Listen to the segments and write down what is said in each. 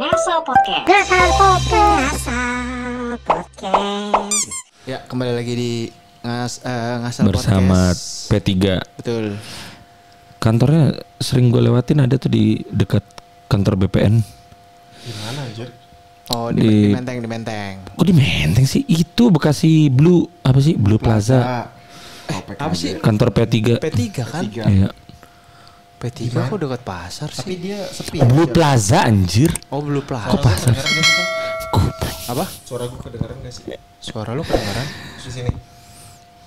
Ngasal Podcast. Ngasal Podcast. Ngasal Podcast. Ya, kembali lagi di Ngasal bersama Podcast. P3. Betul. Kantornya sering gue lewatin, ada tuh di dekat kantor BPN. Gimana anjir? Oh, di Menteng. Kok di Menteng sih? Itu Bekasi Blue, apa sih? Blue Plaza. Apa sih? Kantor P3. P3 kan? Iya. P3 kok dekat pasar sih? Tapi dia sepi. Blue Plaza anjir. Oh, Blue Plaza. Kok pasar? Apa? Suara gue kedengeran gak sih? Suara lu kedengeran? Di sini.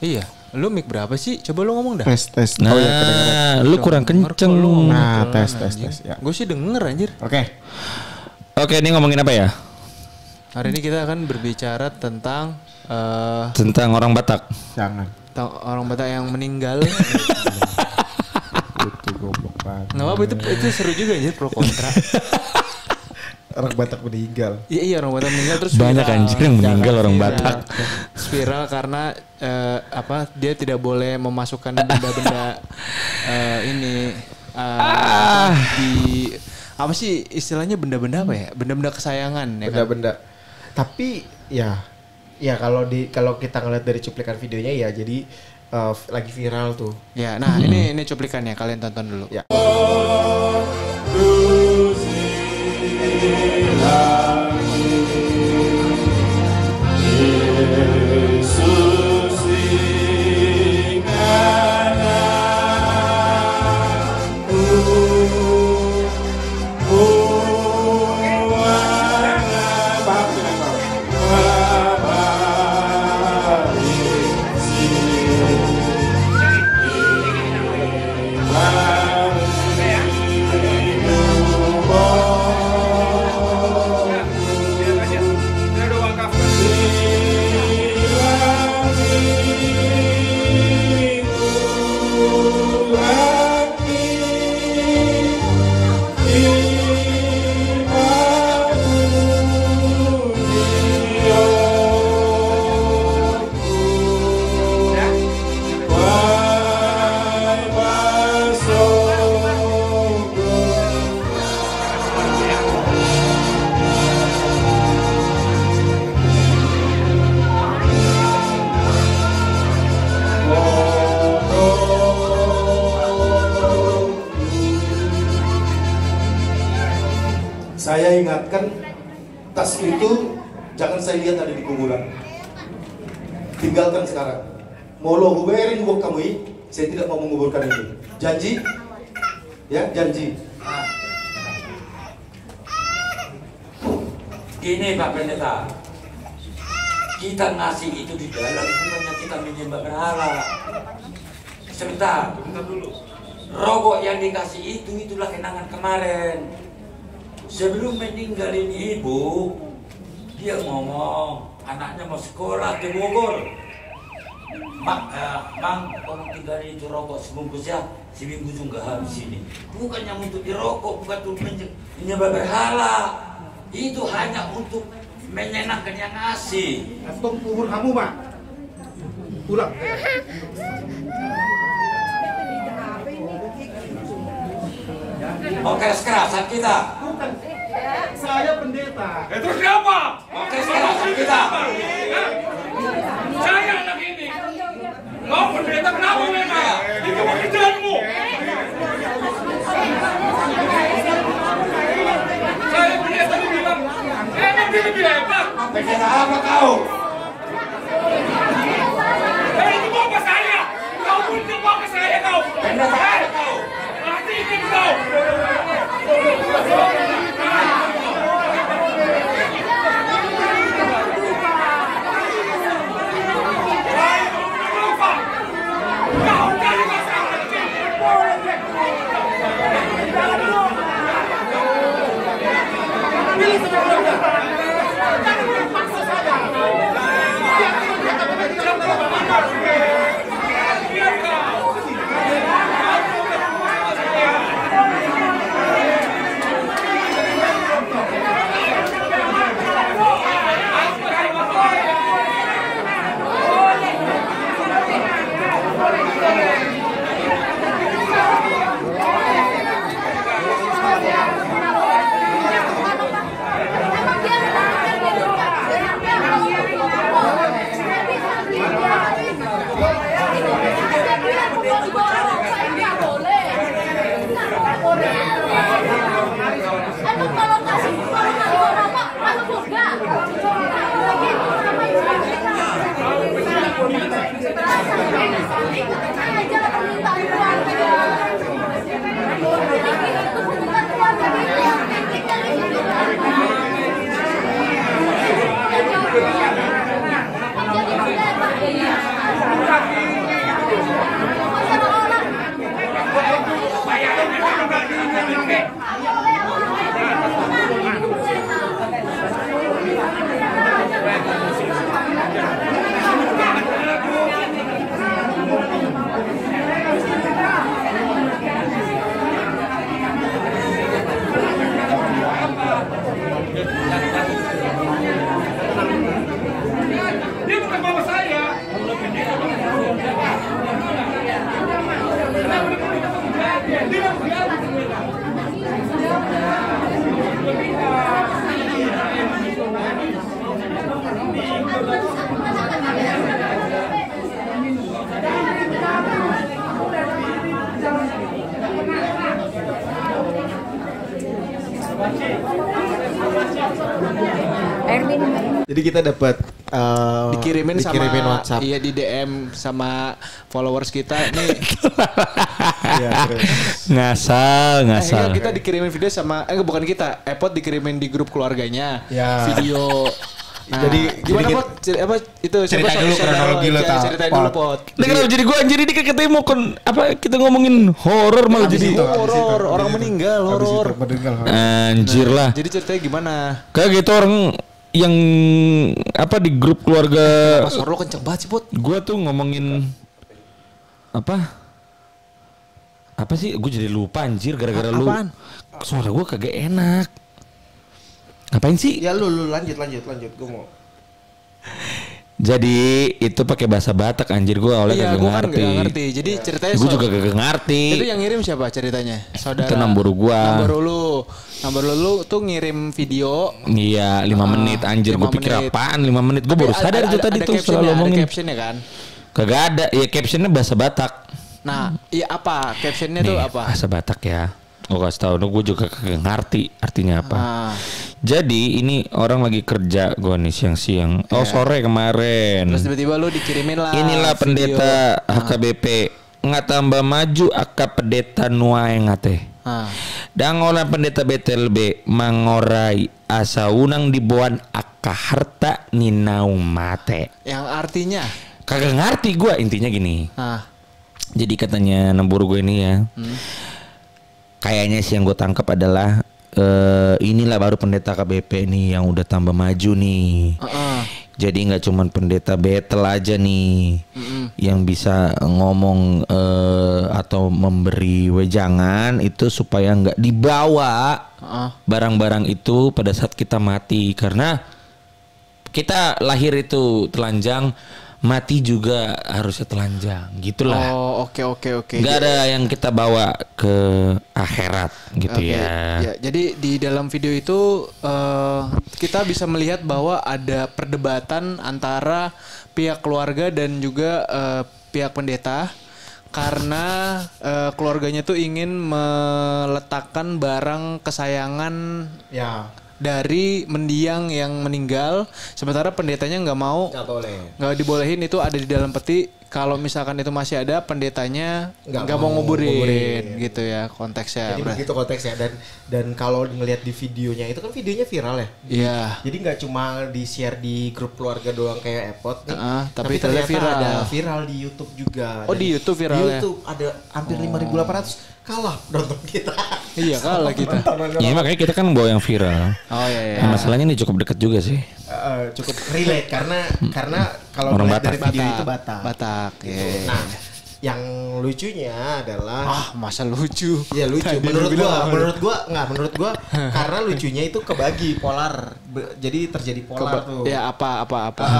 Iya. Lu mic berapa sih? Coba lu ngomong dah. Tes. Nah, Oh ya kedengeran. lu kurang kenceng. Nah, tes ya. Gue sih denger anjir. Oke. Oke, ini ngomongin apa ya? Hari ini kita akan berbicara tentang Tentang orang Batak. Jangan. orang Batak yang meninggal. Itu goblok banget. Nggak apa-apa, itu seru juga anjir, pro kontra. Orang Batak meninggal. Iya, orang Batak meninggal terus Banyak viral. anjir yang meninggal orang Viral. Batak. Viral karena dia tidak boleh memasukkan benda-benda ini di apa sih istilahnya, benda-benda apa ya? Benda-benda kesayangan ya kan? Benda-benda. Tapi ya kalau kita ngeliat dari cuplikan videonya ya, jadi lagi viral tuh. Ya, nah ini cuplikannya, kalian tonton dulu. Ya. Saya ingatkan, tas itu jangan saya lihat ada di kuburan. Tinggalkan sekarang. Molo huberin buat kamu ini, saya tidak mau menguburkan ini. Janji? Ya, janji. Gini Pak Pendeta, kita ngasih itu di dalam bukannya kita menyembah berhala. Sebentar dulu. Rokok yang dikasih itulah kenangan kemarin. Sebelum meninggalin ibu, dia ngomong anaknya mau sekolah ke Bogor. Mang, tolong tinggalin itu rokok sebungkus ya, seminggu juga habis ini. Bukannya untuk dirokok, bukan untuk menyembah berhala. Itu hanya untuk menyenangkan yang ngasih. Atau kubur kamu, Pak. Pulang. Oke, sekerasan kita. Bukan. Saya pendeta. Terus kenapa? Oke, sekerasan kita. Saya anak ini. Kau pendeta kenapa memang? Itu pekerjaanmu. Saya pendeta dibilang, emang dia lebih hebat. Pendeta apa kau? Itu bapak saya. Kau punya bapak saya kau. Pendeta apa kau? Mati itu kau. Kau jadi masalah. Jadi kita dapat dikirimin sama WhatsApp. iya di DM sama followers kita nih. Iya, terus. Ngasal. Kita dikirimin video sama bukan kita, Epot dikirimin di grup keluarganya. Ya. Video. Nah, Jadi gimana kita- Pot? Apa itu Cerita dulu kronologi lo, Ta. Ceritain dulu Pot. Nah, kenapa jadi gue anjir ini kan katanya mau kita ngomongin horor malah jadi Horor, orang meninggal horor. anjir lah. Jadi ceritanya gimana? Kayak gitu orang yang di grup keluarga Suara lo kenceng banget sih Pot. gue tuh ngomongin apa sih? Gue jadi lupa anjir gara-gara lu. Apaan? Suara gue kagak enak. Ngapain sih? Ya lu lanjut gue mau. Jadi itu pakai bahasa Batak anjir gue oleh Iya, kagak gue kan ngerti. gak ngerti. Jadi ceritanya Gue juga kagak ngerti. Itu yang ngirim siapa ceritanya? Saudara. Itu Namburu gua. Namburu lu tuh ngirim video. Iya 5 menit anjir. 5 Gue pikir menit. apaan 5 menit. Gue baru sadar itu tadi tuh selalu Ada ngomongin. captionnya kan? Kagak ada. Ya captionnya bahasa Batak. Nah, iya apa? Captionnya tuh Nih, apa? bahasa Batak ya. Gue kasih tau, gue juga kagak ngerti artinya apa. Ah. Jadi ini orang lagi kerja gue nih siang-siang. Oh sore kemarin. Terus tiba-tiba lu dikirimin lah. Inilah video. pendeta HKBP. Nggak tambah maju aka pendeta nuae ngate. Dan orang pendeta BTLB mangorai asa unang dibuan aka harta ninau mate. Yang artinya? Kagak ngerti gue intinya gini. Jadi katanya Namburu gue ini ya. Kayaknya sih yang gue tangkap adalah inilah baru pendeta KBP nih yang udah tambah maju nih. Jadi nggak cuman pendeta betel aja nih yang bisa ngomong atau memberi wejangan itu supaya nggak dibawa barang-barang itu pada saat kita mati, karena kita lahir itu telanjang, mati juga harusnya telanjang gitulah. Oh oke. Nggak ada yang kita bawa ke akhirat gitu ya. Jadi di dalam video itu kita bisa melihat bahwa ada perdebatan antara pihak keluarga dan juga pihak pendeta karena keluarganya tuh ingin meletakkan barang kesayangan dari mendiang yang meninggal, sementara pendetanya nggak mau, nggak dibolehin itu ada di dalam peti. Kalau misalkan itu masih ada, pendetanya nggak mau nguburin gitu ya konteksnya. Jadi begitu konteksnya, dan kalau ngelihat di videonya itu kan videonya viral ya. Iya. Jadi nggak cuma di share di grup keluarga doang kayak Epot nih, tapi ternyata viral. ada viral di YouTube juga. Oh, di YouTube viral di ya? YouTube ada hampir 5.800, kalah nonton kita. Iya kalah kita. Iya makanya kita kan bawa yang viral. Oh iya. Nah, masalahnya ini cukup dekat juga sih. Cukup relate karena kalau Orang ngeliat dari Batak. video itu Batak. Yeah. Nah, yang lucunya adalah masa lucu? Iya lucu. Tadi Menurut gua karena lucunya itu kebagi polar. Jadi terjadi polar tuh. Ya apa?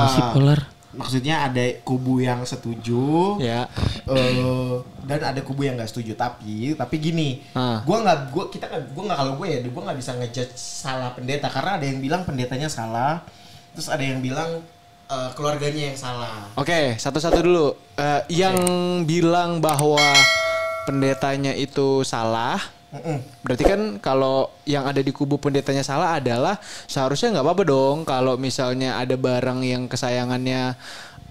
Si polar. Maksudnya ada kubu yang setuju, ya, dan ada kubu yang nggak setuju. Tapi gini, gue nggak bisa ngejudge salah pendeta, karena ada yang bilang pendetanya salah, terus ada yang bilang keluarganya yang salah. Oke, satu-satu dulu. Yang bilang bahwa pendetanya itu salah. Berarti kan kalau yang ada di kubu pendetanya salah adalah seharusnya nggak apa-apa dong kalau misalnya ada barang yang kesayangannya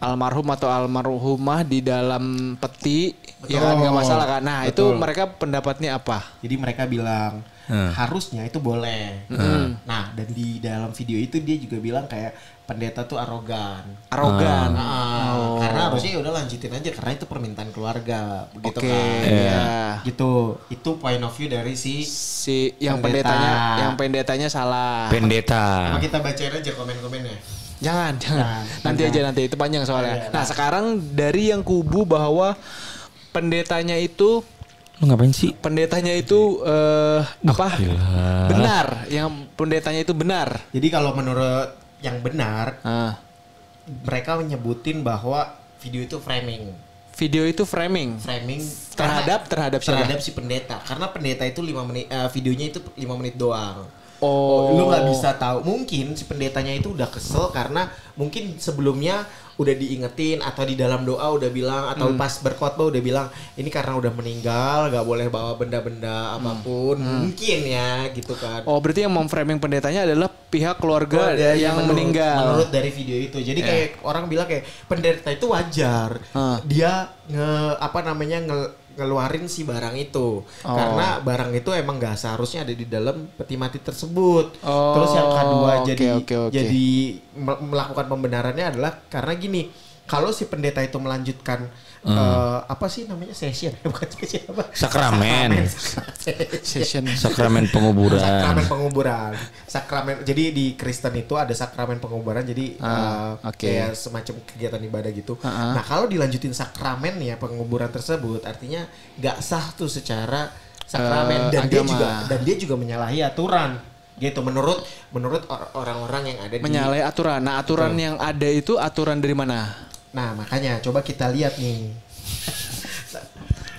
almarhum atau almarhumah di dalam peti. Betul. Ya kan nggak masalah kan. Nah betul. Itu mereka pendapatnya apa? Jadi mereka bilang harusnya itu boleh. Nah dan di dalam video itu dia juga bilang kayak pendeta tuh arogan. Karena harusnya ya udah lanjutin aja karena itu permintaan keluarga begitu kan. Gitu. Itu point of view dari si yang pendetanya salah. Pendeta. Apa kita bacain aja komen-komennya? Jangan. Nanti itu panjang soalnya. Nah, sekarang dari yang kubu bahwa pendetanya itu lu ngapain sih? Pendetanya itu benar. Yang pendetanya itu benar. Jadi kalau menurut yang benar, mereka menyebutin bahwa video itu framing. Video itu framing terhadap siapa? Si pendeta. Karena pendeta itu 5 menit, videonya itu 5 menit doang. Lu nggak bisa tahu. Mungkin si pendetanya itu udah kesel karena mungkin sebelumnya udah diingetin atau di dalam doa udah bilang atau pas berkhotbah udah bilang ini karena udah meninggal nggak boleh bawa benda-benda apapun mungkin ya gitu kan. Oh berarti yang memframing pendetanya adalah pihak keluarga yang meninggal. Menurut dari video itu. Jadi kayak orang bilang kayak pendeta itu wajar. Dia ngeluarin si barang itu karena barang itu emang nggak seharusnya ada di dalam peti mati tersebut. Terus yang kedua jadi melakukan pembenarannya adalah karena gini, kalau si pendeta itu melanjutkan apa sih namanya session bukan session apa sakramen penguburan. Sakramen jadi di Kristen itu ada sakramen penguburan jadi kayak semacam kegiatan ibadah gitu. Nah kalau dilanjutin sakramen ya penguburan tersebut artinya nggak sah tuh secara sakramen dan dia juga menyalahi aturan gitu menurut orang-orang yang ada menyalahi aturan. Nah aturan yang ada itu aturan dari mana? Nah makanya coba kita lihat nih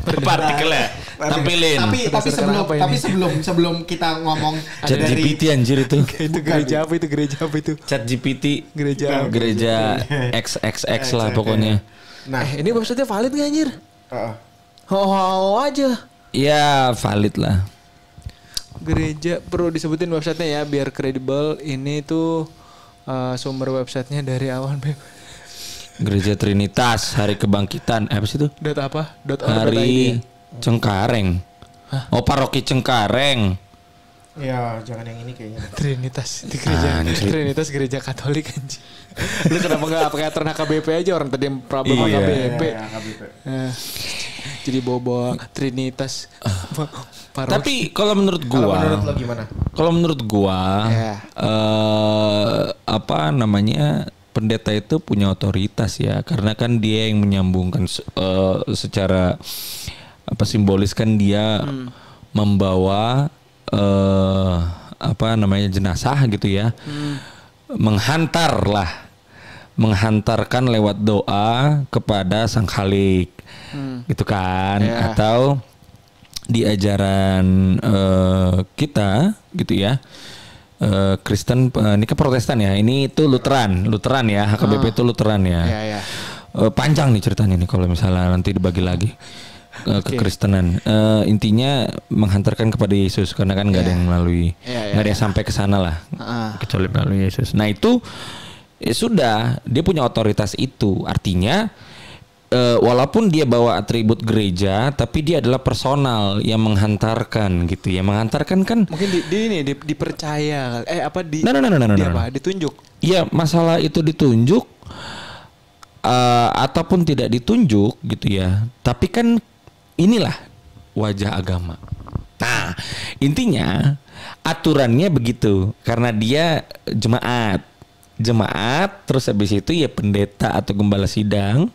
partikelnya tampilin. Tapi sebelum kita ngomong ChatGPT anjir itu. Itu gereja apa itu? ChatGPT gereja XXX lah pokoknya. Nah, ini website-nya valid gak anjir? Aja. Ya, valid lah. Gereja perlu disebutin websitenya ya biar kredibel. Ini tuh sumber websitenya dari awal. Gereja Trinitas Hari Kebangkitan apa sih itu? Hari Cengkareng. Oh Paroki Cengkareng. Ya jangan yang ini kayaknya. Trinitas di gereja Trinitas gereja Katolik anjing. Lu kenapa nggak pakai aturan HKBP aja, orang tadi yang problem HKBP. Jadi bawa Trinitas. Tapi kalau menurut gua, menurut lo gimana? Kalau menurut gua, apa namanya? Pendeta itu punya otoritas ya, karena kan dia yang menyambungkan secara apa simbolis kan dia membawa apa namanya jenazah gitu ya, menghantarkan lewat doa kepada Sang Khalik, gitu kan, atau di ajaran kita gitu ya. Kristen ini ke Protestan ya, ini itu Lutheran ya, HKBP itu Lutheran ya. Panjang nih ceritanya nih kalau misalnya nanti dibagi lagi kekristenan. Intinya menghantarkan kepada Yesus karena kan nggak ada yang melalui, nggak ada yang sampai ke sana lah, kecuali melalui Yesus. Nah itu sudah dia punya otoritas itu, artinya walaupun dia bawa atribut gereja, tapi dia adalah personal yang menghantarkan gitu ya. Menghantarkan kan mungkin dipercaya. Ditunjuk. Iya, masalah itu ditunjuk ataupun tidak ditunjuk gitu ya. Tapi kan inilah wajah agama. Nah, intinya aturannya begitu karena dia jemaat terus habis itu ya pendeta atau gembala sidang.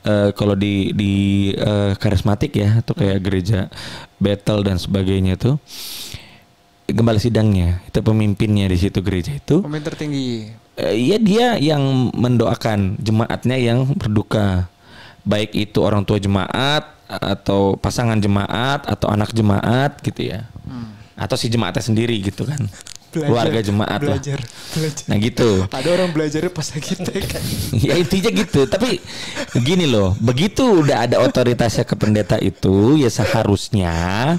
Kalau di karismatik ya atau kayak gereja Bethel dan sebagainya tuh gembala sidangnya itu pemimpinnya di situ gereja itu pemimpin tertinggi. Iya dia yang mendoakan jemaatnya yang berduka, baik itu orang tua jemaat atau pasangan jemaat atau anak jemaat gitu ya, atau si jemaatnya sendiri gitu kan. Keluarga jemaat belajar. Nah gitu. Ada orang belajarnya pas lagi TK. Ya intinya gitu. Tapi gini loh, begitu udah ada otoritasnya ke pendeta itu, ya seharusnya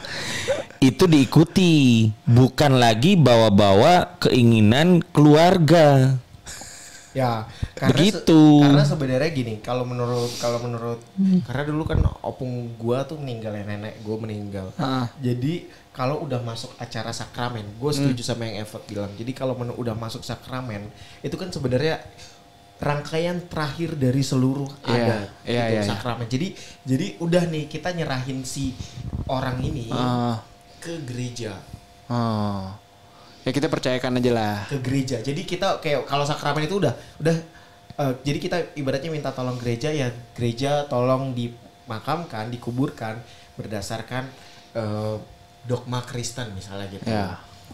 itu diikuti, bukan lagi bawa-bawa keinginan keluarga. Ya, karena sebenarnya gini, kalau menurut karena dulu kan opung gua tuh meninggal ya, nenek gua meninggal. Jadi kalau udah masuk acara sakramen, gue setuju sama yang Evert bilang. Jadi kalau udah masuk sakramen, itu kan sebenarnya rangkaian terakhir dari seluruh adat sakramen. Jadi udah nih kita nyerahin si orang ini ke gereja. Ya kita percayakan aja lah. Ke gereja. Jadi kita kayak kalau sakramen itu udah jadi kita ibaratnya minta tolong gereja, ya gereja tolong dimakamkan, dikuburkan berdasarkan dogma Kristen misalnya gitu.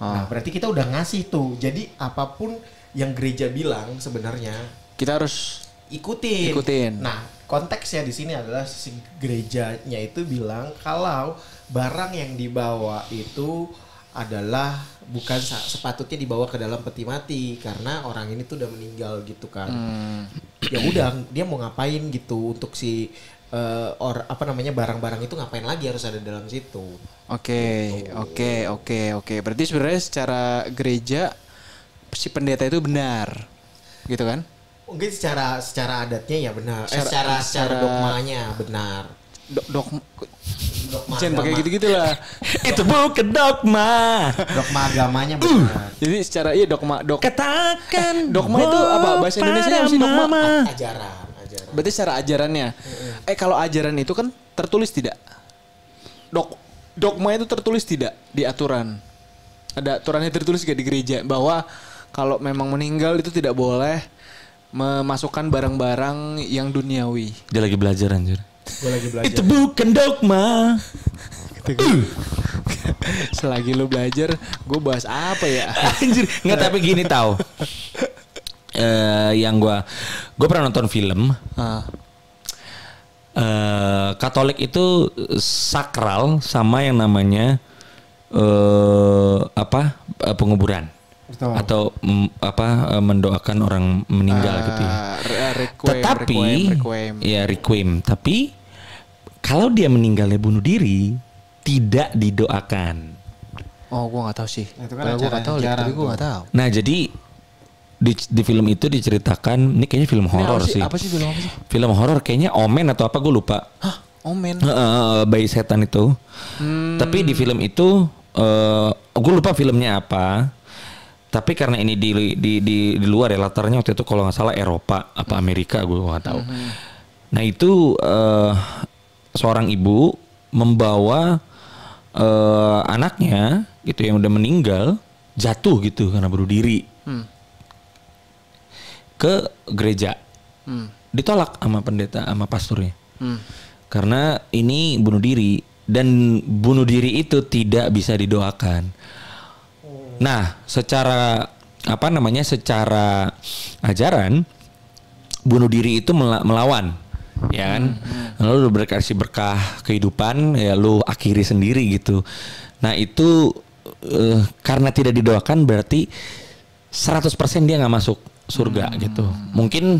Nah berarti kita udah ngasih tuh. Jadi apapun yang gereja bilang sebenarnya kita harus ikutin. Nah konteksnya di sini adalah si gerejanya itu bilang kalau barang yang dibawa itu adalah bukan sepatutnya dibawa ke dalam peti mati karena orang ini tuh udah meninggal gitu kan. Ya udah dia mau ngapain gitu untuk si barang-barang itu ngapain lagi harus ada dalam situ. Oke. Berarti sebenarnya secara gereja si pendeta itu benar. Gitu kan? Mungkin secara adatnya ya benar. Secara dogmanya benar. Dogma jangan pakai agama. gitu-gitu lah. Itu bukan dogma. Dogma agamanya benar. Jadi secara dogma. Katakan Dogma itu apa? Bahasa Indonesia apa sih dogma? Ajaran. Berarti secara ajarannya. Kalau ajaran itu kan tertulis tidak? Dogma itu tertulis tidak di aturan? Ada aturannya tertulis gak di gereja bahwa kalau memang meninggal itu tidak boleh memasukkan barang-barang yang duniawi. Dia lagi belajar anjir. Gue lagi belajar. Itu bukan dogma. Selagi lu belajar, gue bahas apa ya? Anjir, nggak tapi gini tau. Yang gue pernah nonton film. Katolik itu sakral sama yang namanya penguburan. Betul. Atau mendoakan orang meninggal gitu ya. Requiem. Tapi kalau dia meninggalnya bunuh diri tidak didoakan. Oh, gue nggak tahu sih. Itu kan gue Katolik, tapi gue nggak tahu. Nah, jadi di film itu diceritakan, ini kayaknya film horor sih. Apa sih film apa sih? Film horor kayaknya Omen atau apa gue lupa. Hah, Omen. Bayi setan itu. Tapi di film itu gue lupa filmnya apa. Tapi karena ini di luar ya, latarnya waktu itu kalau nggak salah Eropa apa Amerika, gue nggak tahu. Nah itu seorang ibu membawa anaknya gitu yang udah meninggal jatuh gitu karena bunuh diri ke gereja. Ditolak sama pendeta sama pastornya karena ini bunuh diri dan bunuh diri itu tidak bisa didoakan. Nah, secara secara ajaran bunuh diri itu melawan, ya kan? Lalu lu berkasih berkah kehidupan, ya lu akhiri sendiri gitu. Nah itu karena tidak didoakan berarti 100% dia nggak masuk surga gitu. Mungkin,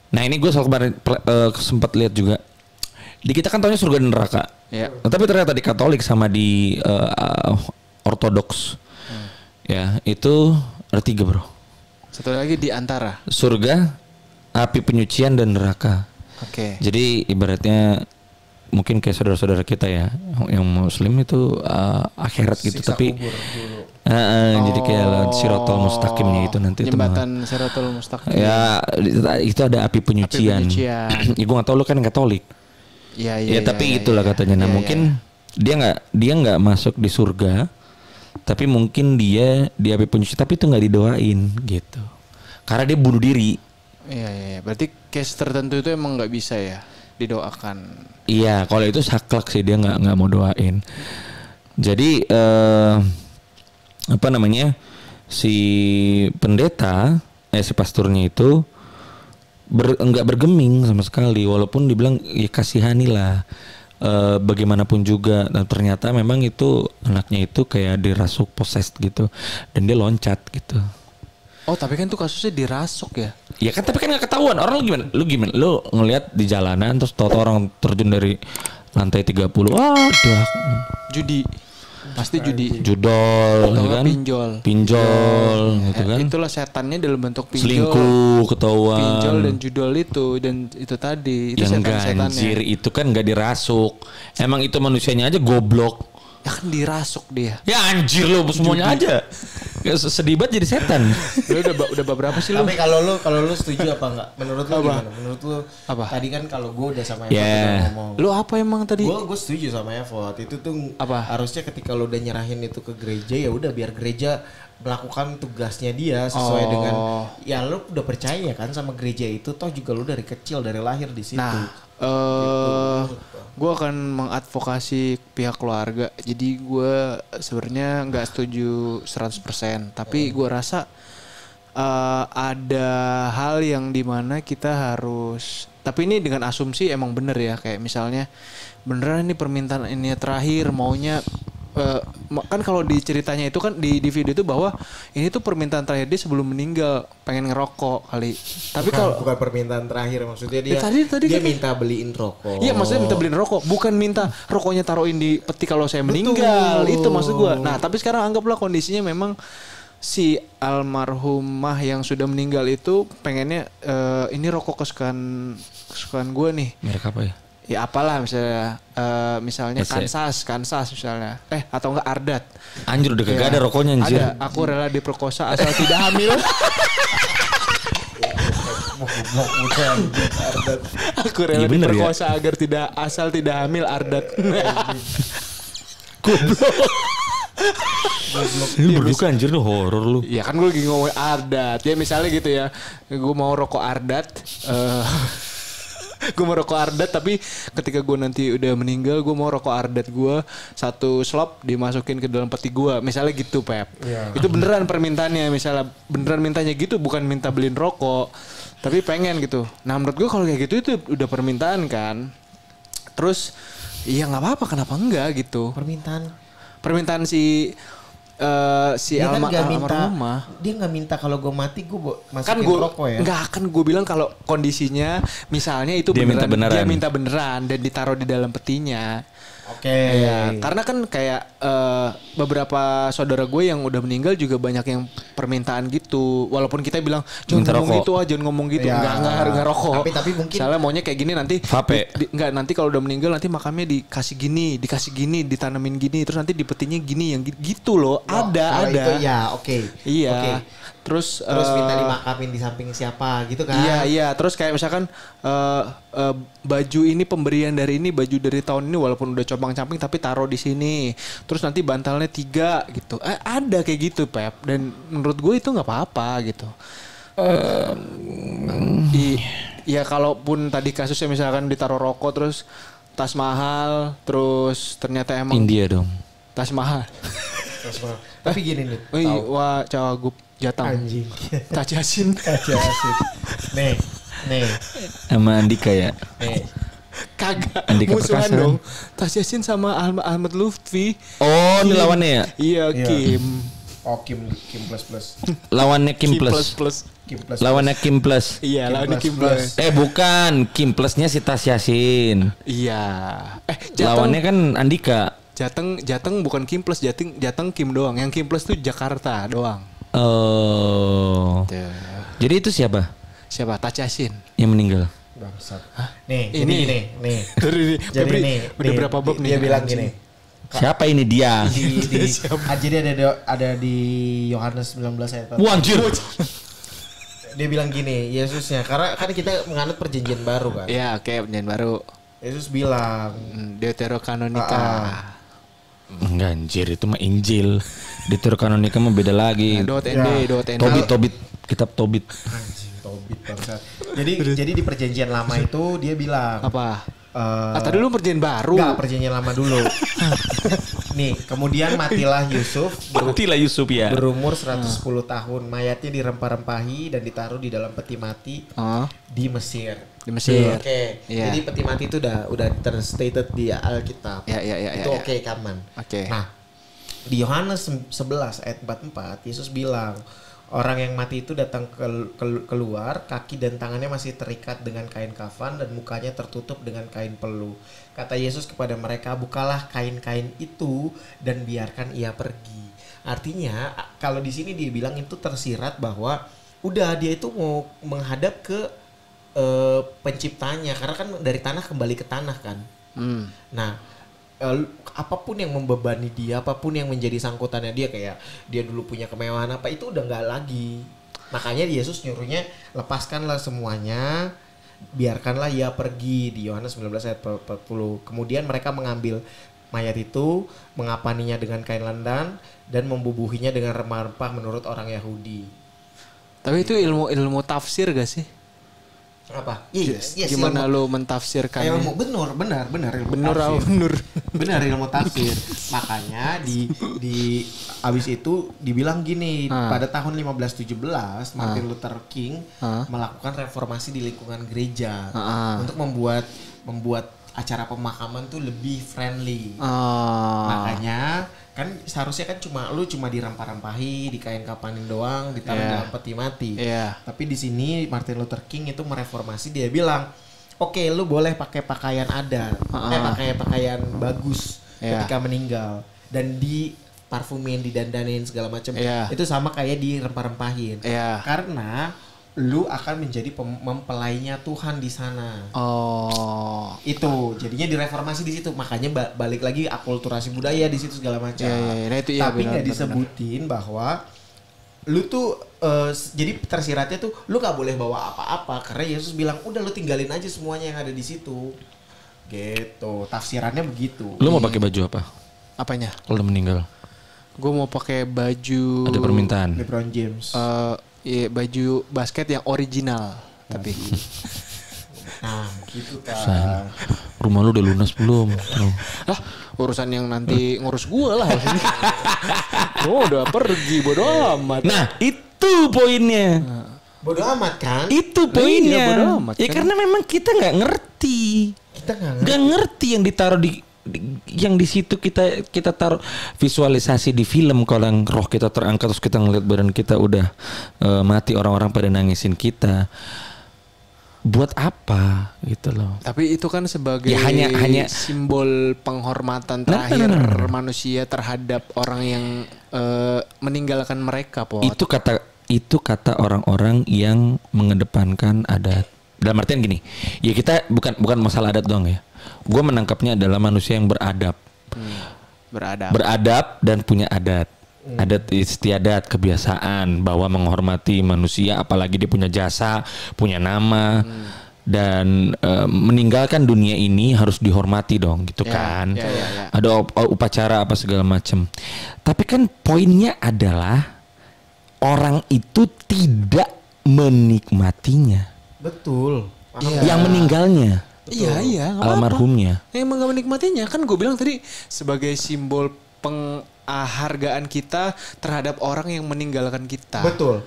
nah ini gue soal kemarin sempat lihat juga. Di kita kan taunya surga dan neraka. Ya. Nah, tapi ternyata di Katolik sama di Ortodoks. Ya, itu ada 3 bro. Satu lagi di antara surga, api penyucian dan neraka. Oke. Jadi ibaratnya mungkin kayak saudara-saudara kita ya, yang Muslim itu akhirat gitu, Siksa tapi jadi kayak Siratal Mustaqimnya itu nanti jembatan Siratal Mustaqim. Ya itu ada api penyucian. Ya, gue nggak tahu, lu kan Katolik. Iya. Tapi itulah katanya. Nah mungkin dia nggak masuk di surga. Tapi mungkin dia di api penyucian tapi itu nggak didoain gitu karena dia bunuh diri. Iya. Berarti case tertentu itu emang nggak bisa ya didoakan. Iya, kalau itu saklek sih, dia nggak mau doain. Jadi si pendeta si pasturnya itu nggak bergeming sama sekali, walaupun dibilang ya kasihanilah. Bagaimanapun juga, dan ternyata memang itu anaknya itu kayak dirasuk possessed gitu dan dia loncat gitu. Oh tapi kan tuh kasusnya dirasuk ya? Ya kan, tapi kan nggak ketahuan orang. Lu gimana? Lu ngelihat di jalanan terus tahu orang terjun dari lantai 30. Ada judi, pasti judi. Judol, ya kan? Pinjol, gitu kan? Itulah setannya dalam bentuk pinjol. Selingkuh, ketahuan. Pinjol dan judol dan itu tadi. Itu yang ganjir itu kan nggak dirasuk. Emang itu manusianya aja goblok. Ya kan dirasuk dia. Ya anjir lu semuanya aja. Sedih banget jadi setan. Lu udah berapa sih lu? Tapi kalau lu setuju apa enggak? Menurut lu gimana? Menurut lu apa? Tadi kan kalau gue udah sama Evot udah ngomong. Lu apa emang tadi? Gue setuju sama Evot. Itu tuh apa? Harusnya ketika lu udah nyerahin itu ke gereja, ya udah biar gereja melakukan tugasnya dia sesuai dengan ya lu udah percaya kan sama gereja itu, toh juga lu dari kecil dari lahir di situ. Nah, gue akan mengadvokasi pihak keluarga. Jadi gue sebenarnya nggak setuju 100%, tapi gue rasa ada hal yang dimana kita harus, tapi ini dengan asumsi emang bener ya, kayak misalnya beneran ini permintaan ini terakhir, maunya kan kalau di ceritanya itu kan di video itu bahwa ini tuh permintaan terakhir dia sebelum meninggal, pengen ngerokok kali. Tapi kalau bukan permintaan terakhir, maksudnya dia tadi dia kan minta beliin rokok. Iya, maksudnya minta beliin rokok, bukan minta rokoknya taruhin di peti kalau saya meninggal. Betul. Itu maksud gua. Nah, tapi sekarang anggaplah kondisinya memang si almarhumah yang sudah meninggal itu pengennya ini rokok kesukaan gue nih. Merek apa ya? Ya apalah misalnya Kansas misalnya. Atau enggak Ardat. Anjir udah kagak ada rokoknya anjir. Ada, aku rela diperkosa asal tidak hamil. Aku rela diperkosa agar asal tidak hamil Ardat. Ini berduka anjir lu, horor lu. Iya kan gue lagi ngomongin Ardat. Ya misalnya gitu ya. Gue mau rokok Ardat. Gue mau rokok Ardat, tapi ketika gue nanti udah meninggal, gue mau rokok Ardat gue 1 slop dimasukin ke dalam peti gue, misalnya gitu Pep. Ya. Itu beneran permintaannya, misalnya beneran mintanya gitu, bukan minta beliin rokok, tapi pengen gitu. Nah menurut gue kalau kayak gitu itu udah permintaan kan. Terus iya nggak apa-apa, kenapa enggak gitu. Permintaan si almarhumah. Dia nggak minta kalau gue mati gue masukin rokok ya. Nggak akan gue bilang kalau kondisinya misalnya itu dia minta beneran dan ditaruh di dalam petinya. Oke. Ya, karena kan kayak beberapa saudara gue yang udah meninggal juga banyak yang permintaan gitu. Walaupun kita bilang jangan ngomong gitu, jangan ngomong gitu. Ya. Enggak rokok. Tapi mungkin misalnya maunya kayak gini nanti. Enggak, nanti kalau udah meninggal nanti makamnya dikasih gini, ditanamin gini, terus nanti di petinya gini yang gitu loh. Ada. Itu ya, oke. Iya. Okay. Terus minta dimakamin di samping siapa gitu kan. Iya. Terus kayak misalkan baju ini pemberian dari ini, baju dari tahun ini walaupun udah compang-camping tapi taruh di sini. Terus nanti bantalnya 3 gitu. Ada kayak gitu Pep. Dan menurut gue itu nggak apa-apa gitu. Ya kalaupun tadi kasusnya misalkan ditaruh rokok terus tas mahal, terus ternyata emang India dong. Tas mahal. Tapi gini nih. Wah, Cawagup Jatang. Anjing. Tajasin. Nih. Sama Andika ya. Nih. Kagak. Andika musuhan Perkasa dong. Tajasin sama Ahmad Lutfi. Oh, ini lawannya ya? Iya, Kim. Oh, Kim plus. Lawannya Kim plus. Lawannya Kim plus. Iya, lawannya Kim plus. Bukan, Kim plusnya si Tas Yasin. Iya. Lawannya kan Andika. Jateng bukan Kim plus, Jateng Kim doang. Yang Kim plus tuh Jakarta doang. Oh. Tuh. Jadi itu siapa? Siapa? Tajasin. Yang meninggal. Bangsat. Nih, ini. Jadi nih, udah berapa bab nih? Dia bilang gini. Siapa ini dia? Jadi ada di Yohanes 19 ayat 4. Wanjir. Dia bilang gini, Yesusnya, karena kan kita menganut perjanjian baru kan. Iya, oke, perjanjian baru. Yesus bilang, Deuterokanonika. Enggak anjir, itu mah Injil. Deuterokanonika mah beda lagi. Tobit, kitab Tobit. Anjing, Tobit bangsa. Jadi di perjanjian lama itu dia bilang apa? Tadi dulu perjanjian baru. Enggak, perjanjian lama dulu. Nih, kemudian matilah Yusuf ya. Berumur 110 tahun. Mayatnya dirempah-rempahi dan ditaruh di dalam peti mati di Mesir. Oke. Yeah. Jadi peti mati itu udah terstated di Alkitab. Itu oke, aman. Oke. Nah, di Yohanes 11 ayat 44 Yesus bilang, orang yang mati itu datang keluar, kaki dan tangannya masih terikat dengan kain kafan dan mukanya tertutup dengan kain peluh. Kata Yesus kepada mereka, bukalah kain-kain itu dan biarkan ia pergi. Artinya kalau di sini dia bilang itu tersirat bahwa udah dia itu mau menghadap ke penciptanya, karena kan dari tanah kembali ke tanah kan. Nah, apapun yang membebani dia, apapun yang menjadi sangkutannya dia, kayak dia dulu punya kemewahan apa, itu udah nggak lagi. Makanya Yesus nyuruhnya lepaskanlah semuanya, biarkanlah ia pergi di Yohanes 19 ayat 40. Kemudian mereka mengambil mayat itu, mengapaninya dengan kain lendan dan membubuhinya dengan rempah-rempah menurut orang Yahudi. Tapi itu ilmu tafsir gak sih? Apa? Yes, gimana lo mentafsirkannya? Benar ilmu tafsir. Makanya di abis itu dibilang gini, pada tahun 1517 Martin Luther King melakukan reformasi di lingkungan gereja untuk membuat acara pemakaman tuh lebih friendly. Makanya kan seharusnya kan lu cuma dirempah-rempahi, di kain kapanin doang, ditaruh dalam peti mati. Tapi di sini Martin Luther King itu mereformasi, dia bilang, "Oke, lu boleh pakai pakaian adat, pakai pakaian bagus ketika meninggal dan di parfumin, didandanin segala macam. Itu sama kayak dirempah-rempahin. Karena lu akan menjadi mempelainya Tuhan di sana." Itu jadinya direformasi di situ. Makanya balik lagi akulturasi budaya di situ segala macam. Tapi nggak disebutin bahwa lu tuh jadi tersiratnya tuh lu nggak boleh bawa apa-apa karena Yesus bilang udah lu tinggalin aja semuanya yang ada di situ. Gitu. Tafsirannya begitu. Lu mau pakai baju apa? Apanya? Kalau udah meninggal. Gue mau pakai baju. Ada permintaan. LeBron James. Iya, baju basket yang original. Tapi. Nah, gitu kan. Rumah lu udah lunas belum? Lah, urusan yang nanti ngurus gue lah. Gue udah pergi, bodo amat. Nah, itu poinnya. Bodo amat kan? Itu poinnya. Iya, bodo amat, ya kan? karena memang kita nggak ngerti. Nggak ngerti yang ditaruh yang di situ kita taruh visualisasi di film. Kalau yang roh kita terangkat terus kita ngeliat badan kita udah mati, orang-orang pada nangisin kita, buat apa gitu loh. Tapi itu kan sebagai ya, hanya simbol penghormatan terakhir manusia terhadap orang yang meninggalkan mereka, Pot. Itu kata orang-orang yang mengedepankan adat. Dalam artian gini, ya kita bukan masalah adat doang ya. Gue menangkapnya adalah manusia yang beradab. Beradab dan punya adat. Adat istiadat, kebiasaan bahwa menghormati manusia, apalagi dia punya jasa, punya nama, dan meninggalkan dunia ini harus dihormati dong, gitu kan. Ada upacara apa segala macam. Tapi kan poinnya adalah orang itu tidak menikmatinya. Betul. Yang meninggalnya. Iya, almarhumnya. Emang gak menikmatinya. Kan gue bilang tadi sebagai simbol penghargaan kita terhadap orang yang meninggalkan kita. Betul.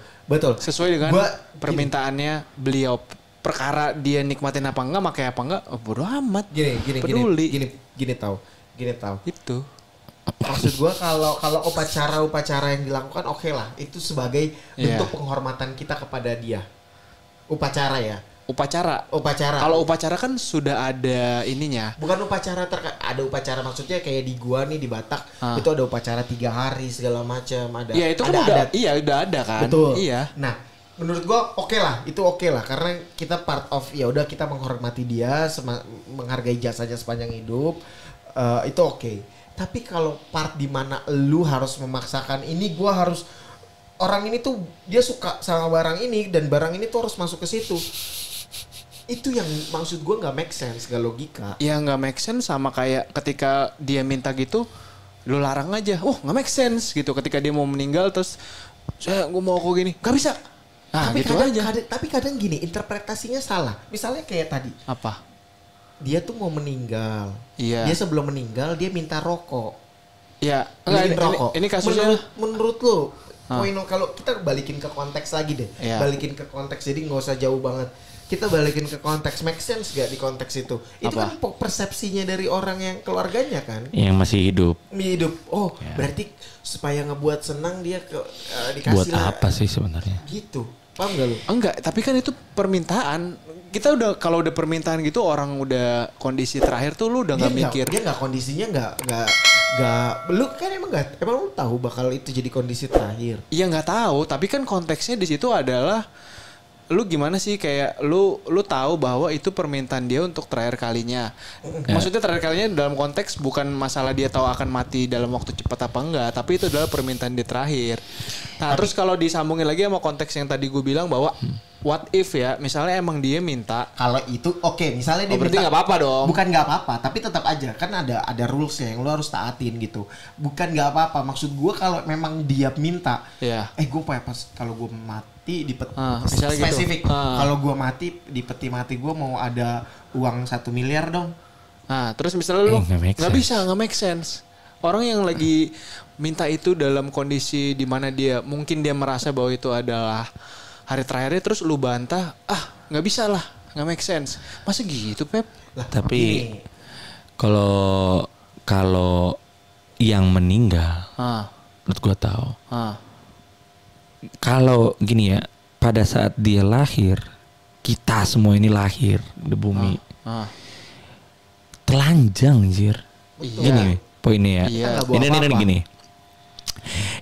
Sesuai dengan permintaannya beliau. Perkara dia nikmatin apa enggak, pakai apa enggak, bodo amat. Gini tahu. Itu. Maksud gue kalau upacara yang dilakukan oke lah. Itu sebagai bentuk penghormatan kita kepada dia. Upacara. Kalau upacara kan sudah ada ininya. Bukan upacara ada upacara maksudnya kayak di gua nih di Batak itu ada upacara 3 hari segala macam ada. Iya itu kan udah ada kan. Betul. Iya. Nah menurut gua oke lah karena kita part of ya udah kita menghormati dia menghargai jasanya sepanjang hidup itu oke. Tapi kalau part di mana lu harus memaksakan ini gua harus orang ini tuh dia suka sama barang ini dan barang ini tuh harus masuk ke situ. Itu yang maksud gue nggak make sense, gak logika. Ya nggak make sense sama kayak ketika dia minta gitu, lu larang aja. Oh nggak make sense gitu. Ketika dia mau meninggal terus gue mau kok gini, nggak bisa. Nah tapi gitu aja. Tapi kadang gini interpretasinya salah. Misalnya kayak tadi. Apa? Dia tuh mau meninggal. Iya. Dia sebelum meninggal dia minta rokok. Iya. Ini kasusnya. Menurut lu. Kalau kita balikin ke konteks lagi deh. Iya. Balikin ke konteks jadi nggak usah jauh banget. Kita balikin ke konteks, make sense gak di konteks itu? Itu kan persepsinya dari orang yang keluarganya kan? Yang masih hidup. Oh berarti supaya ngebuat senang dia dikasih buat lah. Apa sih sebenarnya? Gitu, paham gak lu? Enggak, tapi kan itu permintaan. Kita udah kalau udah permintaan gitu orang udah kondisi terakhir tuh lu udah gak mikir. Dia gak kondisinya gak lu kan emang lu tahu bakal itu jadi kondisi terakhir? Iya gak tahu, tapi kan konteksnya di situ adalah lu gimana sih kayak lu tahu bahwa itu permintaan dia untuk terakhir kalinya. Maksudnya terakhir kalinya dalam konteks bukan masalah dia tahu akan mati dalam waktu cepat apa enggak, tapi itu adalah permintaan dia terakhir. Nah, terus kalau disambungin lagi sama konteks yang tadi gue bilang bahwa what if ya, misalnya emang dia minta. Kalau itu oke, misalnya dia berarti minta. Berarti nggak apa-apa dong. Bukan nggak apa-apa, tapi tetap aja kan ada rulesnya yang lu harus taatin gitu. Bukan nggak apa-apa, maksud gue kalau memang dia minta. Gue pas kalau gue mati di peti spesifik. Gitu. Kalau gue mati di peti mati gue mau ada uang 1 miliar dong. Nah, terus misalnya lu nggak bisa, nggak make sense. Orang yang lagi minta itu dalam kondisi di mana mungkin dia merasa bahwa itu adalah hari terakhirnya, terus lu bantah, nggak bisa lah, nggak make sense. Masa gitu, Pep? Lah, tapi Kalau yang meninggal, menurut gue tahu. Kalau gini ya, pada saat dia lahir, kita semua ini lahir di bumi, telanjang, anjir. Gini poinnya ya. Ini gini.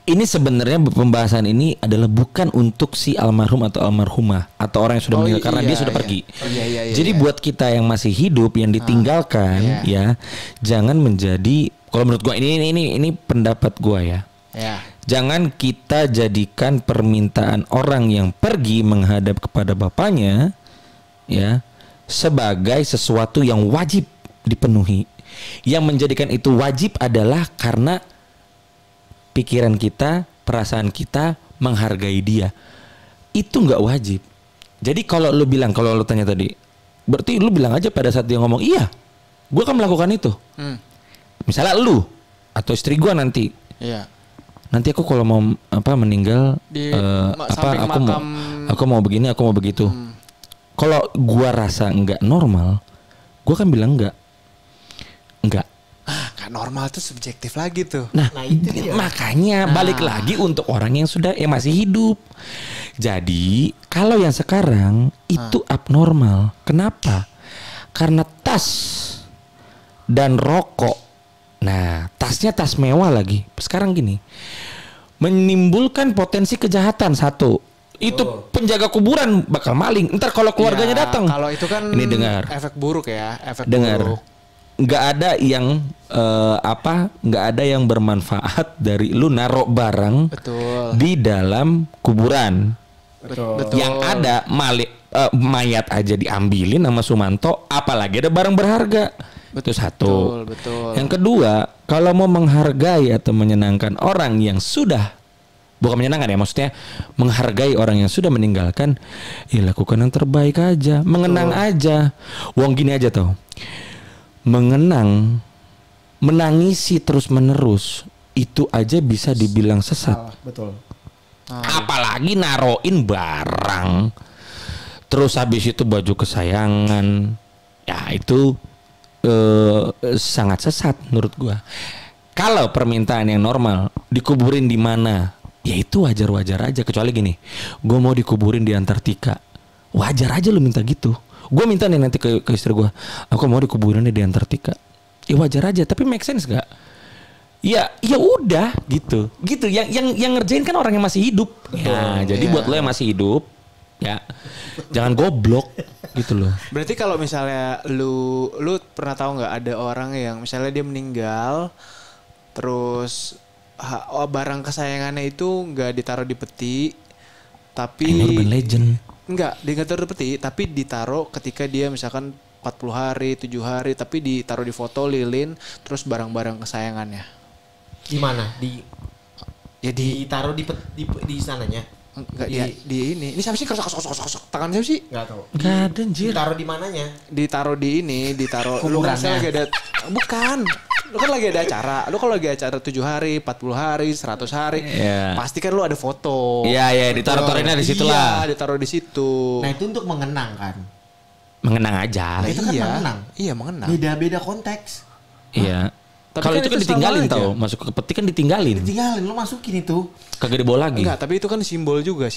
Ini sebenarnya pembahasan ini adalah bukan untuk si almarhum atau almarhumah atau orang yang sudah meninggal karena dia sudah pergi. Jadi buat kita yang masih hidup yang ditinggalkan ya, jangan menjadi, kalau menurut gua ini pendapat gua ya. Jangan kita jadikan permintaan orang yang pergi menghadap kepada bapaknya ya sebagai sesuatu yang wajib dipenuhi. Yang menjadikan itu wajib adalah karena pikiran kita, perasaan kita menghargai dia. Itu nggak wajib. Jadi kalau lu tanya tadi, berarti lu bilang aja pada saat dia ngomong, iya, gue akan melakukan itu. Misalnya lu atau istri gue nanti, nanti aku kalau mau meninggal, aku mau begini, aku mau begitu. Kalau gue rasa nggak normal, gue kan bilang nggak. Gak normal tuh subjektif lagi tuh. Nah itu dia. Makanya balik lagi untuk orang yang masih hidup. Jadi kalau yang sekarang itu abnormal. Kenapa? Karena tas dan rokok. Nah, tasnya tas mewah lagi. Sekarang gini, menimbulkan potensi kejahatan satu. Itu penjaga kuburan bakal maling. Ntar kalau keluarganya datang. Kalau itu kan ini dengar. Efek buruk ya. Buruk. Nggak ada yang nggak ada yang bermanfaat dari lu naruh barang di dalam kuburan. Betul. Yang ada mayat aja diambilin sama Sumanto, apalagi ada barang berharga. Itu satu. Betul. Yang kedua, kalau mau menghargai atau menyenangkan orang yang sudah, bukan menyenangkan ya, maksudnya menghargai orang yang sudah meninggalkan, ya lakukan yang terbaik aja, mengenang aja. Wong gini aja tau. Menangisi terus menerus itu aja bisa dibilang sesat. Betul. Apalagi naroin barang, terus habis itu baju kesayangan, ya itu sangat sesat menurut gua. Kalau permintaan yang normal, dikuburin di mana, ya itu wajar-wajar aja. Kecuali gini, gua mau dikuburin di Antartika, wajar aja lu minta gitu. Gue minta nih nanti ke istri gue, aku mau dikuburin di Antartika. Ya wajar aja, tapi make sense gak? Ya udah gitu. Yang ngerjain kan orang yang masih hidup. Ya, jadi buat lo yang masih hidup, ya jangan goblok gitu loh. Berarti kalau misalnya lu pernah tahu nggak ada orang yang misalnya dia meninggal, terus barang kesayangannya itu nggak ditaruh di peti, tapi urban legend. Enggak, ditaruh di peti, tapi ditaruh ketika dia misalkan 40 hari, 7 hari, tapi ditaruh di foto lilin, terus barang-barang kesayangannya. Di mana? Ditaruh di sananya? Enggak, di ini. Ini siapa sih? Kosok. Tangan siapa sih? Enggak tahu. Enggak ada anjir. Ditaruh di mananya? Ditaruh di ini, ditaruh kuburannya. Lagi ada, bukan. Lu kan lagi ada acara. Lu kalau lagi acara 7 hari, 40 hari, 100 hari, pasti kan lu ada foto. Iya, ditaruh-taruhnya di situ lah. Iya, ditaruh di situ. Nah, itu untuk mengenang kan? Mengenang aja. Nah, itu kan mengenang. Iya, mengenang. Beda-beda konteks. Iya. Kalau itu kan ditinggalin tau, masuk ke peti kan ditinggalin. Lu masukin itu. Kagak dibawa lagi. Enggak, tapi itu kan simbolis juga.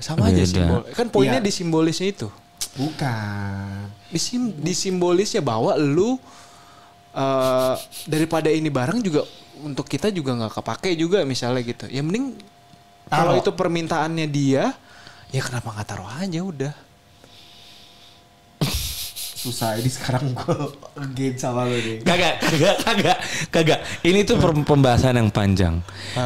Sama aja simbol. Kan poinnya di simbolisnya itu. Bukan. Di simbolisnya bahwa lu daripada ini barang juga untuk kita juga nggak kepake juga misalnya gitu. Ya mending kalau itu permintaannya dia, ya kenapa nggak taruh aja udah. Susah ini sekarang gue game sama lo nih. Kagak. Ini tuh pembahasan yang panjang.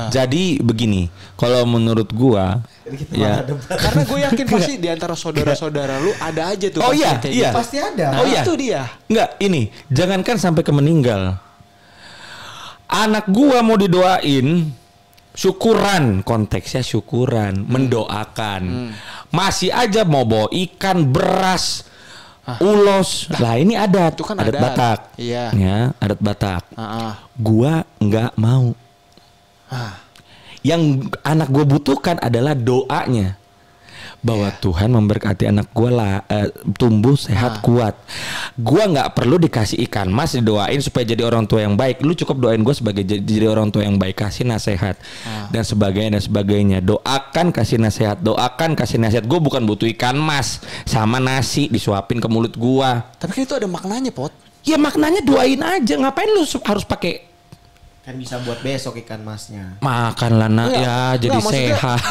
Jadi begini, kalau menurut gua ya, karena gue yakin pasti di antara saudara-saudara lu ada aja tuh. Oh iya. Pasti ada. Oh iya. Itu dia. Enggak, ini jangankan sampai ke meninggal. Anak gua mau didoain, syukuran, konteksnya syukuran, mendoakan. Masih aja mau bawa ikan, beras, ulos. Lah ini adat, itu kan adat Batak. Iya. Ya, adat Batak. Gua nggak mau. Yang anak gue butuhkan adalah doanya. bahwa Tuhan memberkati anak gue lah tumbuh sehat kuat. Gue nggak perlu dikasih ikan mas didoain supaya jadi orang tua yang baik. Lu cukup doain gue sebagai jadi orang tua yang baik, kasih nasihat dan sebagainya. Doakan kasih nasihat, Gue bukan butuh ikan mas sama nasi disuapin ke mulut gue. Tapi kan itu ada maknanya, Pot. Ya maknanya doain aja. Ngapain lu harus pakai? Kan bisa buat besok ikan masnya. Makan lah nak ya jadi sehat.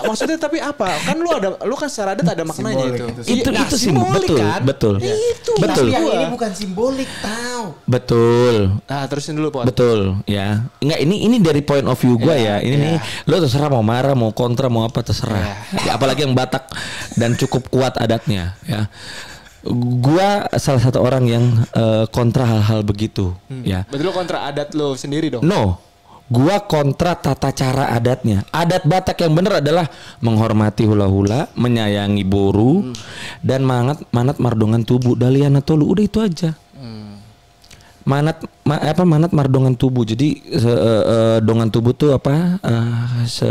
Maksudnya tapi apa? Kan lu kan secara adat ada maknanya itu simbolik kan? Betul. Tapi yang ini bukan simbolik tahu. Betul. Nah, terusin dulu, Pot. Betul, ya. Enggak, ini dari point of view gue ya. Ini nih lo terserah mau marah, mau kontra, mau apa terserah. Apalagi yang Batak dan cukup kuat adatnya, ya. Gua salah satu orang yang kontra hal-hal begitu, ya. Betul, kontra adat lo sendiri dong? No, gua kontra tata cara adatnya. Adat Batak yang benar adalah menghormati hula-hula, menyayangi boru, dan manat mardongan tubuh, daliana tolu. Udah itu aja. Manat mardongan tubuh. Jadi dongan tubuh tuh apa?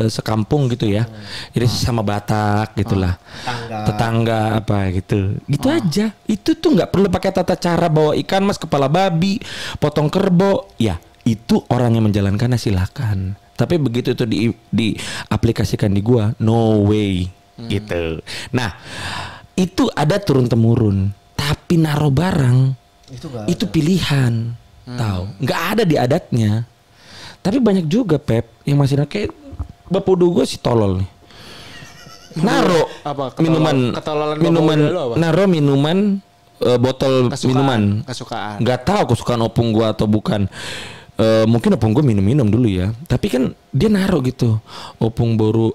Sekampung gitu ya. Jadi sama Batak gitulah. Tetangga apa gitu. Gitu aja. Itu tuh nggak perlu pakai tata cara bawa ikan mas, kepala babi, potong kerbau. Ya, itu orang yang menjalankannya silakan. Tapi begitu itu diaplikasikan di gua, no way gitu. Nah, itu ada turun temurun. Tapi naruh barang itu pilihan, tahu? Nggak ada di adatnya. Tapi banyak juga Pep yang masih kayak bapak gue si tolol nih. Naro minuman, naro minuman botol minuman. Kesukaan. Nggak tahu kesukaan opung gue atau bukan. Mungkin opung gue minum dulu ya. Tapi kan dia naro gitu. Opung baru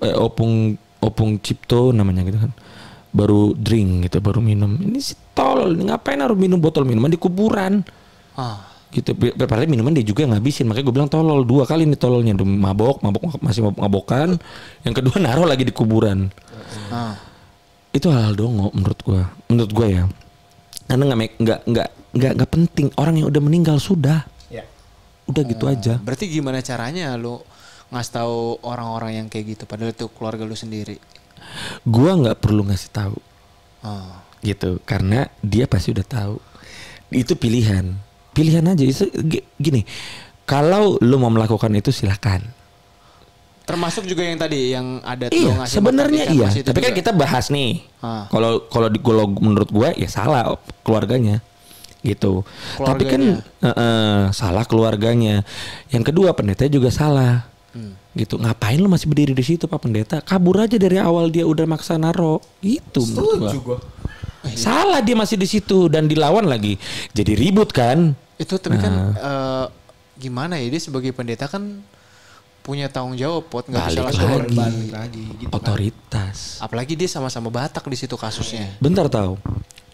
opung cipto namanya gitu kan. Baru drink gitu, baru minum. Ini si tolol, ngapain harus minum botol minuman di kuburan? Gitu. Padahal minuman dia juga ngabisin. Makanya gue bilang tolol. 2 kali nih tololnya. Mabok masih mabokan. Yang kedua naruh lagi di kuburan. Itu hal dongo menurut gue ya. Karena nggak penting. Orang yang udah meninggal sudah. Udah gitu aja. Berarti gimana caranya lu ngasih tahu orang-orang yang kayak gitu? Padahal itu keluarga lu sendiri. Gua nggak perlu ngasih tahu, gitu, karena dia pasti udah tahu. Itu pilihan aja. Gini, kalau lu mau melakukan itu silakan. Termasuk juga yang tadi yang ada ngasih sebenarnya iya. Tapi juga kan kita bahas nih. Kalau menurut gua ya salah keluarganya, gitu. Tapi kan salah keluarganya. Yang kedua pendeta juga salah. Gitu, ngapain lu masih berdiri di situ Pak Pendeta? Kabur aja dari awal, dia udah maksa naro. Itu menurut gua. Salah dia masih di situ dan dilawan lagi. Jadi ribut kan? Itu tapi kan gimana ya, dia sebagai pendeta kan punya tanggung jawab, Pot, nggak bisa langsung balik lagi gitu. Otoritas. Kan? Apalagi dia sama-sama Batak di situ kasusnya. Bentar tahu.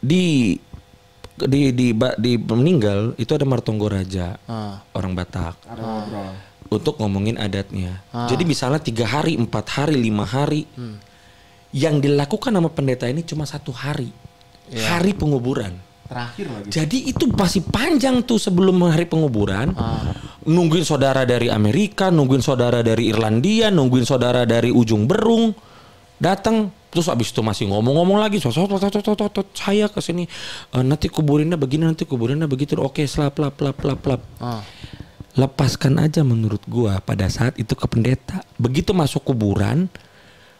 Di meninggal itu ada Martonggo Raja, orang Batak. Untuk ngomongin adatnya. Jadi misalnya 3 hari, 4 hari, 5 hari. Yang dilakukan sama pendeta ini cuma 1 hari. Hari penguburan. Terakhir lagi. Jadi itu masih panjang tuh sebelum hari penguburan. Nungguin saudara dari Amerika, nungguin saudara dari Irlandia, nungguin saudara dari ujung Berung. Datang. Terus abis itu masih ngomong-ngomong lagi. Saya kesini. Nanti kuburinnya begini, nanti kuburinnya begitu. Oke, slap. Lepaskan aja menurut gua pada saat itu ke pendeta. Begitu masuk kuburan,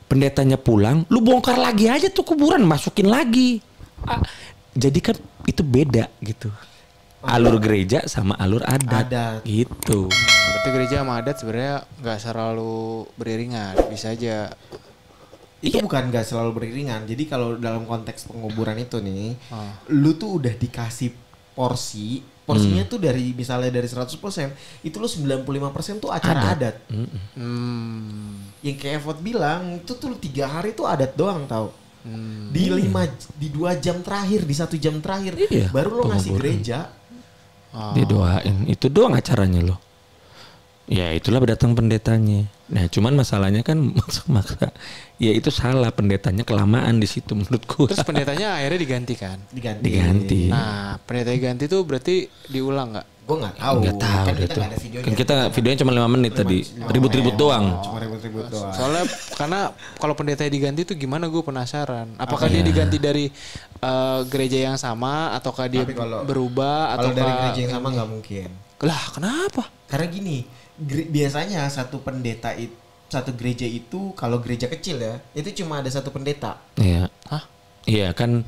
pendetanya pulang, lu bongkar lagi aja tuh kuburan, masukin lagi. Jadi kan itu beda gitu. Alur gereja sama alur adat. Gitu. Berarti gereja sama adat sebenarnya nggak selalu beriringan, bisa aja. Itu bukan nggak selalu beriringan. Jadi kalau dalam konteks penguburan itu nih, lu tuh udah dikasih porsinya tuh dari misalnya dari 100%, itu lo 95% tuh acara adat. Yang kayak Evot bilang, itu tuh 3 hari tuh adat doang tau. Di 2 jam terakhir, di 1 jam terakhir, baru lo ngasih gereja. Didoain, itu doang acaranya lo. Ya itulah datang pendetanya. Nah, cuman masalahnya kan maksa ya itu salah, pendetanya kelamaan di situ menurutku. Terus pendetanya akhirnya diganti kan? Diganti. Nah, pendeta diganti tuh berarti diulang nggak? Gue nggak tahu. Nggak tahu kan deh kita tuh. nggak ada videonya. Kan kita videonya cuma 5 menit tadi. Ribut-ribut doang. Cuma ribut-ribut doang. Soalnya karena kalau pendetanya diganti tuh gimana, gue penasaran. Apakah dia diganti dari gereja yang sama ataukah dia berubah Kalau ataukah dari gereja yang sama nggak mungkin. Lah, kenapa? Karena gini, biasanya satu pendeta satu gereja itu kalau gereja kecil ya, itu cuma ada satu pendeta. Iya. Hah? Iya kan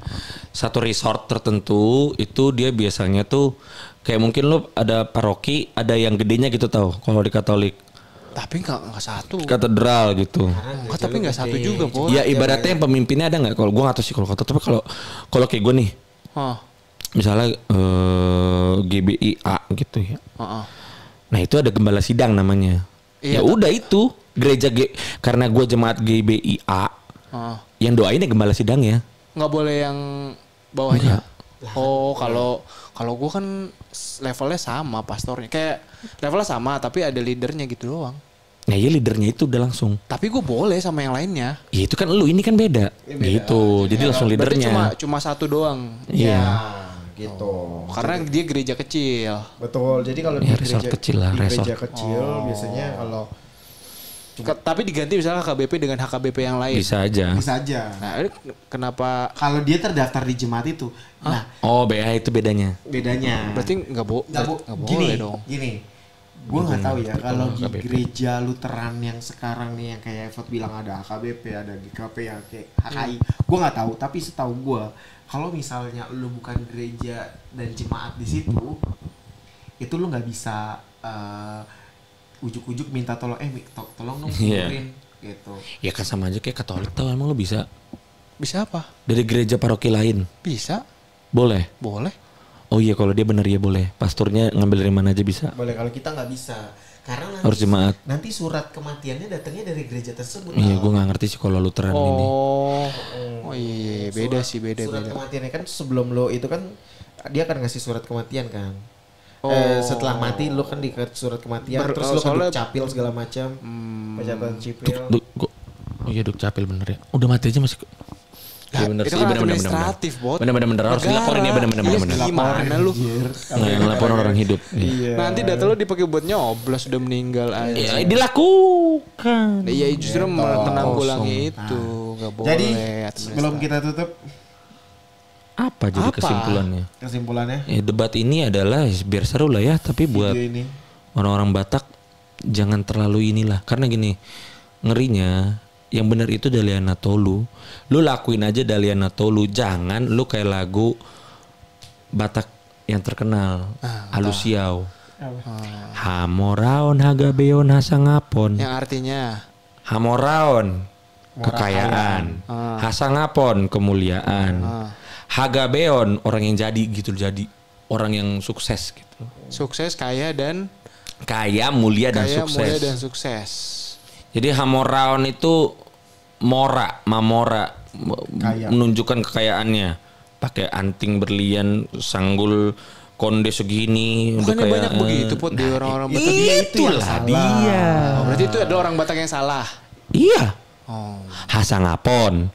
satu resort tertentu itu dia biasanya tuh kayak mungkin lo ada paroki, ada yang gedenya gitu tau kalau di Katolik. Tapi nggak satu. Katedral gitu. Tapi nggak satu juga, Po. Ya ibaratnya yang pemimpinnya ada nggak? Kalau gue nggak tahu sih kalau kata, tapi kalau kayak gue nih, misalnya GBIA gitu ya. Nah itu ada gembala sidang namanya. Iya, ya udah itu gereja karena gue jemaat GBIA, yang doain ya gembala sidang ya. Nggak boleh yang bawahnya. Oh, kalau gue kan levelnya sama pastornya. Kayak levelnya sama tapi ada leadernya gitu doang. Nah iya leadernya itu udah langsung. Tapi gue boleh sama yang lainnya. Ya itu kan lu, ini kan beda. Gitu. Jadi langsung leadernya. Berarti cuma satu doang. Iya. Gitu. Karena dia gereja kecil. Betul. Jadi kalau Ya, di resort gereja kecil lah, di resort. gereja kecil biasanya kalau Tapi diganti misalnya HKBP dengan HKBP yang lain. Bisa aja. bisa aja. Nah, ini kenapa? Kalau dia terdaftar di jemaat itu, nah Oh BA itu bedanya. bedanya. Berarti nggak boleh dong. Gini, gue nggak tahu ya kalau di HKBP. gereja Lutheran yang sekarang nih yang kayak Evot bilang ada HKBP, ada GKP, yang kayak HKI, gue nggak tahu. Tapi setahu gue, kalau misalnya lu bukan gereja dan jemaat di situ, itu lu nggak bisa ujuk-ujuk minta tolong, tolong dong kuburin gitu. Ya kan sama aja kayak Katolik tau, emang lo bisa Bisa apa? dari gereja paroki lain? Bisa. Boleh. Boleh. Oh iya kalau dia benar ya boleh. Pasturnya ngambil dari mana aja bisa. Boleh, kalau kita nggak bisa. Karena nanti, Harus jemaat. nanti surat kematiannya datangnya dari gereja tersebut. Iya gue nggak ngerti sih kalau Lutheran ini. Oh iya, beda sih, beda. Surat kematiannya kan sebelum lo itu kan dia akan ngasih surat kematian kan. Setelah mati lo kan dikasih surat kematian, terus lo kan capil segala macam, pencapaian cipil. Oh iya Dukcapil bener ya. Udah mati aja masih. Nah, bener itu sih, kan bener. administratif, Bot. Bener harus dilaporin ya bener. Gimana lu? Nah, yang laporin orang hidup. Iya. Nanti data lu dipakai buat nyoblos, sudah meninggal aja. Ya, dilakukan. Iya justru menanggulangi itu, nggak boleh. Jadi sebelum kita tutup, Apa jadi kesimpulannya? kesimpulannya Ya, debat ini adalah biar seru lah ya, tapi buat video ini orang-orang Batak jangan terlalu inilah. Karena gini, ngerinya yang benar itu Daliana Tolu. Lu lakuin aja Daliana Tolu, jangan lu kayak lagu Batak yang terkenal, Alusiau. Hamoraon hagabeon hasangapon. Yang artinya Hamoraon kekayaan, hasangapon kemuliaan. Hagabeon orang yang jadi gitu, jadi orang yang sukses gitu. sukses, kaya dan Mulia dan sukses. Jadi Hamoraon itu mamora menunjukkan kekayaannya. Pakai anting berlian, sanggul konde segini. Bukannya banyak begitu Pot di orang-orang Batak. Itulah dia. Oh, berarti itu adalah orang Batak yang salah. Iya. Hasangapon.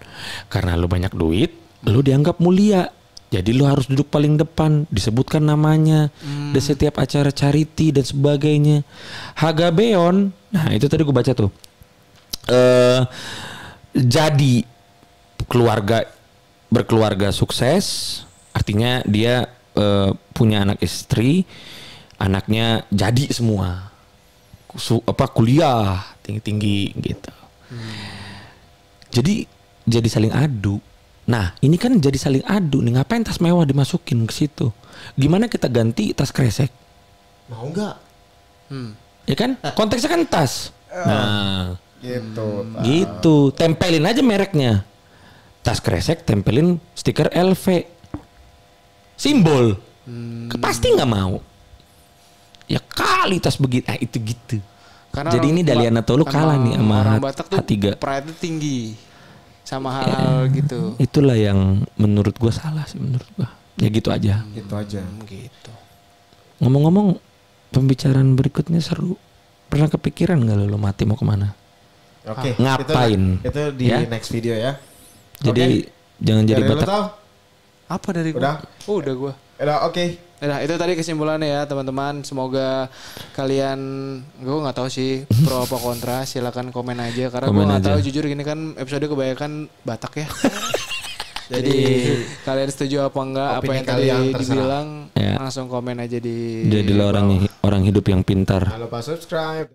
Karena lu banyak duit, lu dianggap mulia. Jadi lu harus duduk paling depan, disebutkan namanya di setiap acara charity dan sebagainya. Hagabeon, nah itu tadi gue baca tuh. Jadi berkeluarga sukses, artinya dia punya anak istri, anaknya jadi semua, kuliah tinggi gitu. Jadi saling adu. Nah ini kan jadi saling adu nih, ngapain tas mewah dimasukin ke situ? Gimana kita ganti tas kresek? mau nggak? Ya kan konteksnya kan tas. Nah Gitu. tempelin aja mereknya. Tas kresek tempelin stiker LV, simbol. Pasti nggak mau. Ya kali tas begitu, itu gitu. Karena jadi ini Daliana Tolu kalah nih sama orang Batak tuh H3. pride-nya tinggi sama hal-hal gitu. Itulah yang menurut gua salah sih menurut gua. Ya gitu aja. Gitu aja. Gitu. Ngomong-ngomong, pembicaraan berikutnya seru. pernah kepikiran nggak lu mati mau kemana? Oke. Ngapain? Itu di Ya? next video ya. Jadi jangan jadi Dari lu Batak. tahu? Apa dari gue? Udah? Udah gue. Udah oke. Nah itu tadi kesimpulannya ya teman-teman. Semoga kalian, gue nggak tahu sih pro apa kontra. Silakan komen aja karena gue Komen nggak aja. tahu jujur gini kan episode kebanyakan Batak ya. Jadi kalian setuju apa enggak apa Opini yang tadi kalian terserah. dibilang Ya. langsung komen aja di Jadilah orang hidup yang pintar. Jangan lupa subscribe.